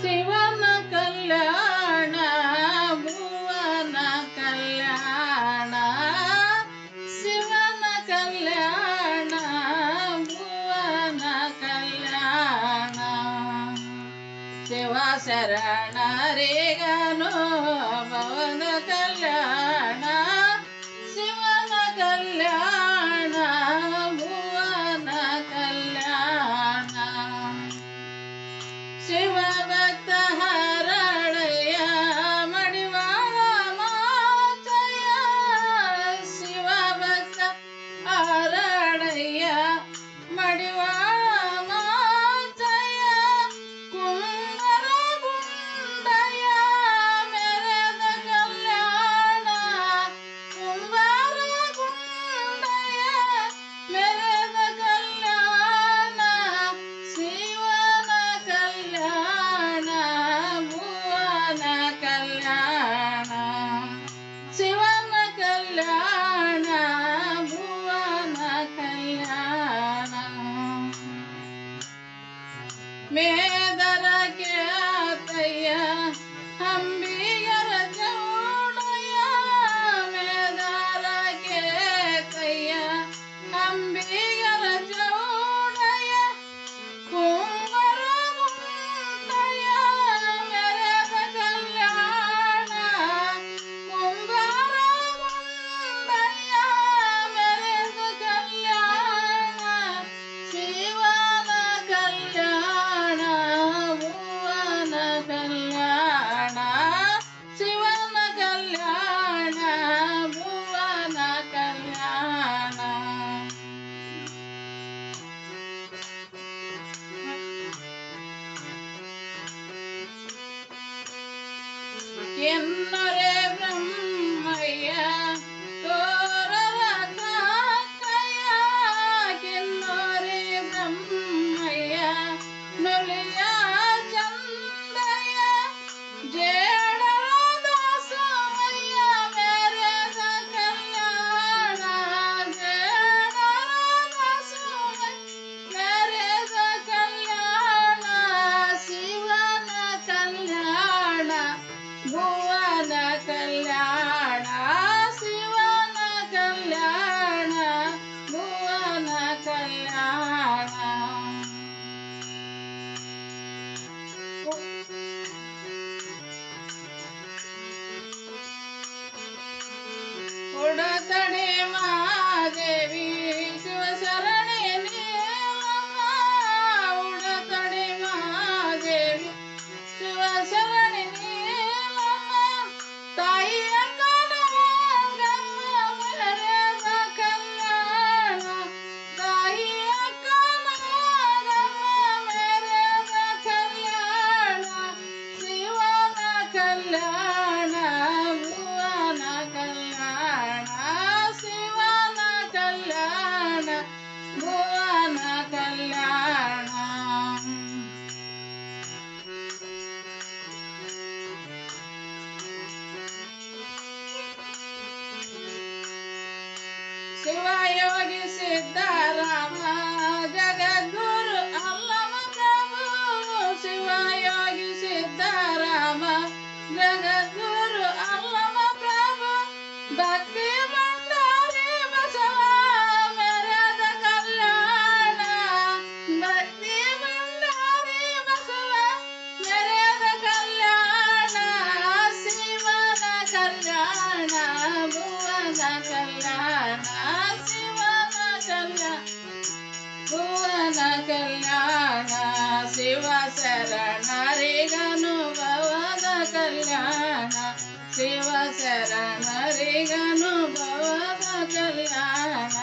ಶಿವನ ಕಲ್ಯಾಣ ಭುವನ ಕಲ್ಯಾಣ ಶಿವನ ಕಲ್ಯಾಣ ಭುವನ ಕಲ್ಯಾಣ ಶಿವ ಶರಣರಿಗನು ಭವನ ಕಲ್ಯಾಣ ಶಿವನ ಕಲ್ಯಾಣ ಭುವನ ಕಲ್ಯಾಣ ಶಿವ ಭಕ್ತ ಹರಳಯ್ಯ ಮಡಿವಾಳ ಮಾಚಯ್ಯ ಶಿವ ಭಕ್ತ ಹರಳಯ್ಯ ಮಡಿವಾಳ ಮಾಚಯ್ಯ ಕುಂದರ ಗುಂಡಯ್ಯ ಮೆರೆದ ಕಲ್ಯಾಣ ಕುಂಬಾರ ಗುಂಡಯ್ಯ ಮೆರೆದ ಕಲ್ಯಾಣ ಶಿವನ ಕಲ್ಯಾಣ ಭುವನ ಕಲ್ಯಾಣ ಶಿವನ ಕಲ್ಯಾಣ ಭುವನ ಕಲ್ಯಾಣ ಮೇದರ ಕೇತಯ್ಯ ಅಂಬಿಗರ ಚೌಡಯ್ಯ ಮೇದರ ಕೇತಯ್ಯ ಅಂಬಿಗರ ಚೌಡಯ್ಯ ಕುಂಬರ ಗುಂಡಯ್ಯ ಮೆರೆದ ಕಲ್ಯಾಣ ಕುಂಬಾರ ಗುಂಡಯ್ಯ ಮೆರೆದ ಕಲ್ಯಾಣ ಶಿವನ ಕಲ್ಯಾಣ ಭುವನ ಕಲ್ಯಾಣ ಶಿವನ ಕಲ್ಯಾಣ ಭುವನ ಕಲ್ಯಾಣ ಎನ್ನರೆ ಬ್ರಹ್ಮಯ್ಯ ತೋರರ ಕಾಕಯ್ಯ ಕೆನ್ನರೆ ಬ್ರಹ್ಮಯ್ಯ ನುಲಿಯ ಚಂದಯ್ಯ ಜೇಡರ ದಾಸವಯ್ಯ ಮೆರೆದ ಕಲ್ಯಾಣ ಜೇಡರ ದಾಸವಯ್ಯ ಮೆರೆದ ಕಲ್ಯಾಣ ಶಿವನ ಕಲ್ಯಾಣ ಭುವನ ಕಲ್ಯಾಣ ಶಿವನ ಕಲ್ಯಾಣ ಭುವನ ಕಲ್ಯಾಣ ಉಡತಡೆ ಮಹಾದೇವಿ ಶಿವಶರಣೆ ನೀಲಮ್ಮ ಉಡತಡೆ ಮಹಾದೇವಿ ಶಿವಶರಣೆ ನೀಲಮ್ಮ ತಾಯಿಯ ಕನಗಮ್ಮ ಮೆರೆದ ಕಲ್ಯಾಣ ತಾಯಿಯ ಕನಗಮ್ಮ ಮೆರೆದ ಕಲ್ಯಾಣ ಶಿವನ ಕಲ್ಯಾಣ ಭುವನ ಕಲ್ಯಾಣ ಶಿವನ ಕಲ್ಯಾಣ ಭುವನ ಕಲ್ಯಾಣ ಶಿವಯೋಗಿ ಸಿದ್ಧರಾಮ ಜಗದ್ಗುರು ಅಲ್ಲಮ ಪ್ರಭು ಶಿವಯೋಗಿ ಸಿದ್ಧರಾಮ ಜಗದ್ಗುರು ಅಲ್ಲಮ ಪ್ರಭು ಭಕ್ತಿ ಭಂಡಾರಿ ಬಸವ ಮೆರೆದ ಕಲ್ಯಾಣ ಭಕ್ತಿ ಭಂಡಾರಿ ಬಸವ ಮೆರೆದ ಕಲ್ಯಾಣ ಶಿವನ ಕಲ್ಯಾಣ ಭುವನ ಕಲ್ಯಾಣ ಶಿವನ ಕಲ್ಯಾಣ ಭುವನ ಕಲ್ಯಾಣ ಶಿವ ಶರಣರಿಗನು ಭವನ ಕಲ್ಯಾಣ ಶಿವ ಶರಣರಿಗನು ಭವನ ಕಲ್ಯಾಣ